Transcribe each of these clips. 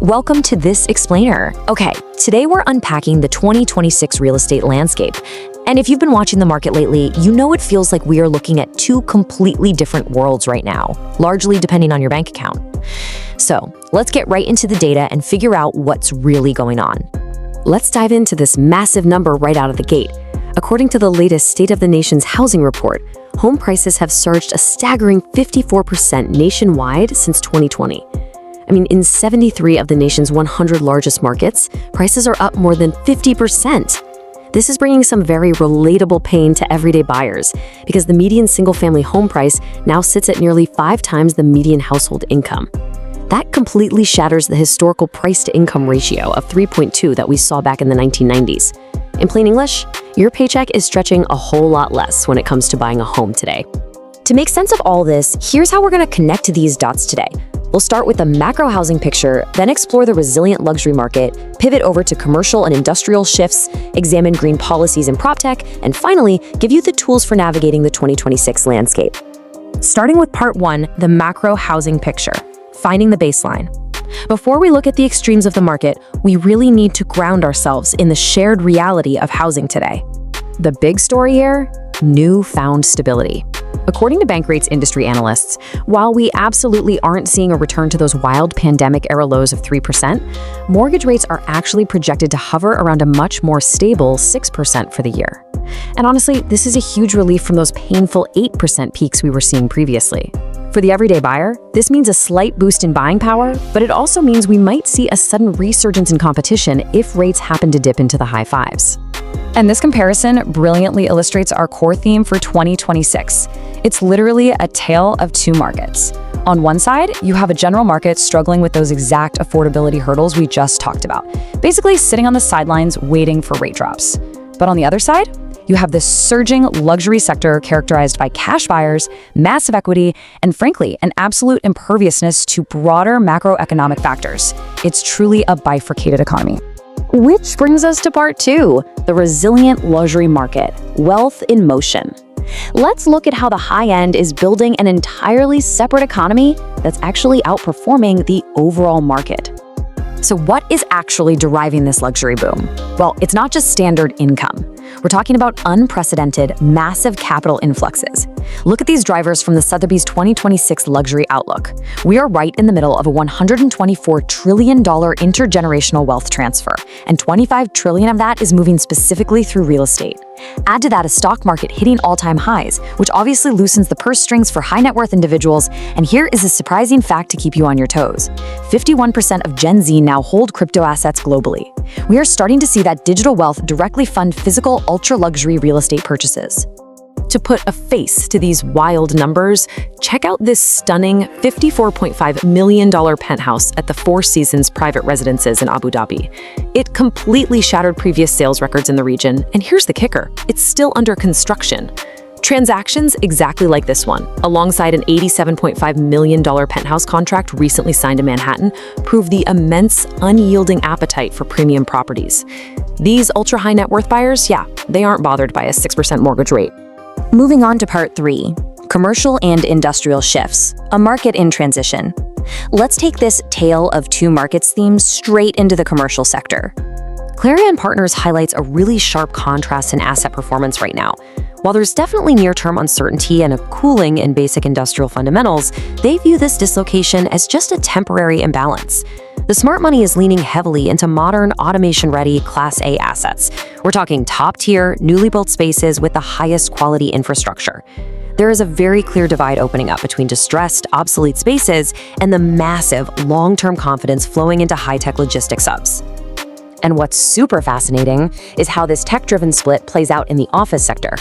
Welcome to This Explainer. Okay, today we're unpacking the 2026 real estate landscape. And if you've been watching the market lately, you know it feels like we are looking at two completely different worlds right now, largely depending on your bank account. So let's get right into the data and figure out what's really going on. Let's dive into this massive number right out of the gate. According to the latest State of the Nation's housing report, home prices have surged a staggering 54% nationwide since 2020. In 73 of the nation's 100 largest markets, prices are up more than 50%. This is bringing some very relatable pain to everyday buyers because the median single-family home price now sits at nearly 5 times the median household income. That completely shatters the historical price-to-income ratio of 3.2 that we saw back in the 1990s. In plain English, your paycheck is stretching a whole lot less when it comes to buying a home today. To make sense of all this, here's how we're going to connect to these dots today. We'll start with the macro housing picture, then explore the resilient luxury market, pivot over to commercial and industrial shifts, examine green policies and PropTech, and finally, give you the tools for navigating the 2026 landscape. Starting with part 1, the macro housing picture, finding the baseline. Before we look at the extremes of the market, we really need to ground ourselves in the shared reality of housing today. The big story here? Newfound stability. According to Bankrate's industry analysts, while we absolutely aren't seeing a return to those wild pandemic-era lows of 3%, mortgage rates are actually projected to hover around a much more stable 6% for the year. And honestly, this is a huge relief from those painful 8% peaks we were seeing previously. For the everyday buyer, this means a slight boost in buying power, but it also means we might see a sudden resurgence in competition if rates happen to dip into the high 5s. And this comparison brilliantly illustrates our core theme for 2026. It's literally a tale of two markets. On one side, you have a general market struggling with those exact affordability hurdles we just talked about, basically sitting on the sidelines waiting for rate drops. But on the other side, you have this surging luxury sector characterized by cash buyers, massive equity, and frankly, an absolute imperviousness to broader macroeconomic factors. It's truly a bifurcated economy. Which brings us to part 2, the resilient luxury market, wealth in motion. Let's look at how the high end is building an entirely separate economy that's actually outperforming the overall market. So what is actually driving this luxury boom? Well, it's not just standard income. We're talking about unprecedented, massive capital influxes. Look at these drivers from the Sotheby's 2026 Luxury Outlook. We are right in the middle of a $124 trillion intergenerational wealth transfer, and $25 trillion of that is moving specifically through real estate. Add to that a stock market hitting all-time highs, which obviously loosens the purse strings for high net worth individuals, and here is a surprising fact to keep you on your toes. 51% of Gen Z now hold crypto assets globally. We are starting to see that digital wealth directly fund physical ultra-luxury real estate purchases. To put a face to these wild numbers, check out this stunning $54.5 million penthouse at the Four Seasons private residences in Abu Dhabi. It completely shattered previous sales records in the region, and here's the kicker, it's still under construction. Transactions exactly like this one, alongside an $87.5 million penthouse contract recently signed in Manhattan, prove the immense, unyielding appetite for premium properties. These ultra-high net worth buyers, they aren't bothered by a 6% mortgage rate. Moving on to part 3, commercial and industrial shifts, a market in transition. Let's take this tale of two markets theme straight into the commercial sector. Clarion Partners highlights a really sharp contrast in asset performance right now. While there's definitely near-term uncertainty and a cooling in basic industrial fundamentals, they view this dislocation as just a temporary imbalance. The smart money is leaning heavily into modern, automation-ready Class A assets. We're talking top-tier, newly built spaces with the highest quality infrastructure. There is a very clear divide opening up between distressed, obsolete spaces and the massive, long-term confidence flowing into high-tech logistics hubs. And what's super fascinating is how this tech-driven split plays out in the office sector.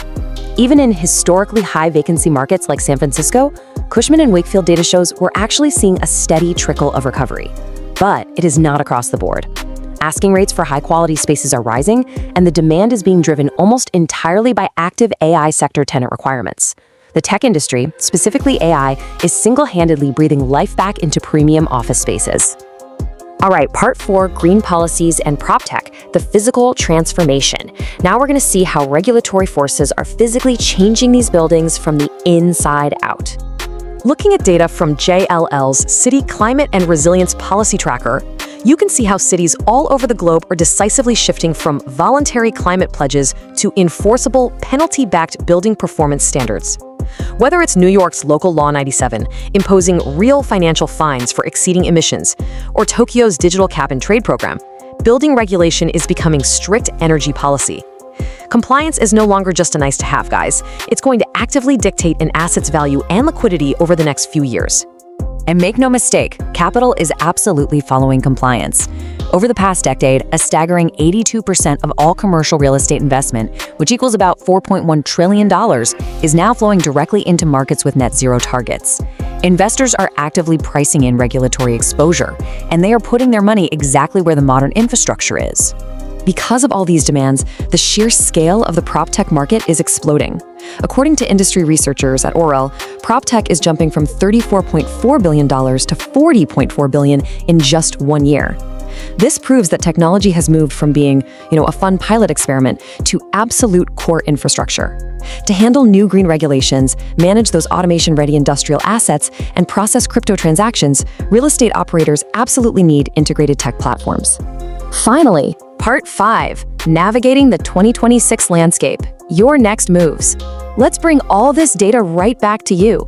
Even in historically high vacancy markets like San Francisco, Cushman & Wakefield data shows we're actually seeing a steady trickle of recovery. But it is not across the board. Asking rates for high-quality spaces are rising, and the demand is being driven almost entirely by active AI sector tenant requirements. The tech industry, specifically AI, is single-handedly breathing life back into premium office spaces. All right, part 4, green policies and PropTech, the physical transformation. Now we're going to see how regulatory forces are physically changing these buildings from the inside out. Looking at data from JLL's City Climate and Resilience Policy Tracker, you can see how cities all over the globe are decisively shifting from voluntary climate pledges to enforceable, penalty-backed building performance standards. Whether it's New York's Local Law 97, imposing real financial fines for exceeding emissions, or Tokyo's digital cap-and-trade program, building regulation is becoming strict energy policy. Compliance is no longer just a nice-to-have, guys. It's going to actively dictate an asset's value and liquidity over the next few years. And make no mistake, capital is absolutely following compliance. Over the past decade, a staggering 82% of all commercial real estate investment, which equals about $4.1 trillion, is now flowing directly into markets with net zero targets. Investors are actively pricing in regulatory exposure, and they are putting their money exactly where the modern infrastructure is. Because of all these demands, the sheer scale of the PropTech market is exploding. According to industry researchers at Orel, PropTech is jumping from $34.4 billion to $40.4 billion in just 1 year. This proves that technology has moved from being, a fun pilot experiment to absolute core infrastructure. To handle new green regulations, manage those automation-ready industrial assets, and process crypto transactions, real estate operators absolutely need integrated tech platforms. Finally, Part 5, Navigating the 2026 Landscape, your next moves. Let's bring all this data right back to you.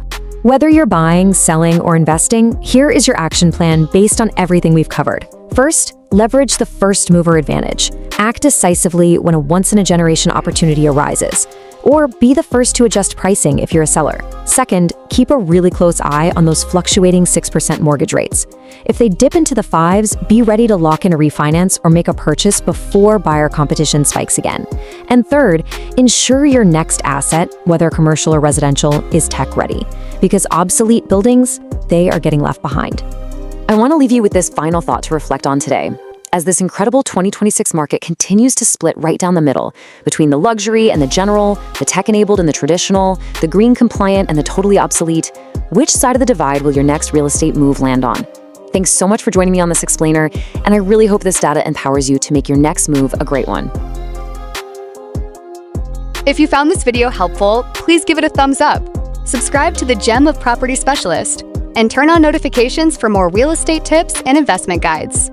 Whether you're buying, selling, or investing, here is your action plan based on everything we've covered. First, leverage the first mover advantage. Act decisively when a once-in-a-generation opportunity arises. Or be the first to adjust pricing if you're a seller. Second, keep a really close eye on those fluctuating 6% mortgage rates. If they dip into the 5s, be ready to lock in a refinance or make a purchase before buyer competition spikes again. And third, ensure your next asset, whether commercial or residential, is tech ready. Because obsolete buildings, they are getting left behind. I want to leave you with this final thought to reflect on today. As this incredible 2026 market continues to split right down the middle between the luxury and the general, the tech-enabled and the traditional, the green-compliant and the totally obsolete, which side of the divide will your next real estate move land on? Thanks so much for joining me on this explainer, and I really hope this data empowers you to make your next move a great one. If you found this video helpful, please give it a thumbs up, subscribe to the Gem of Property Specialist, and turn on notifications for more real estate tips and investment guides.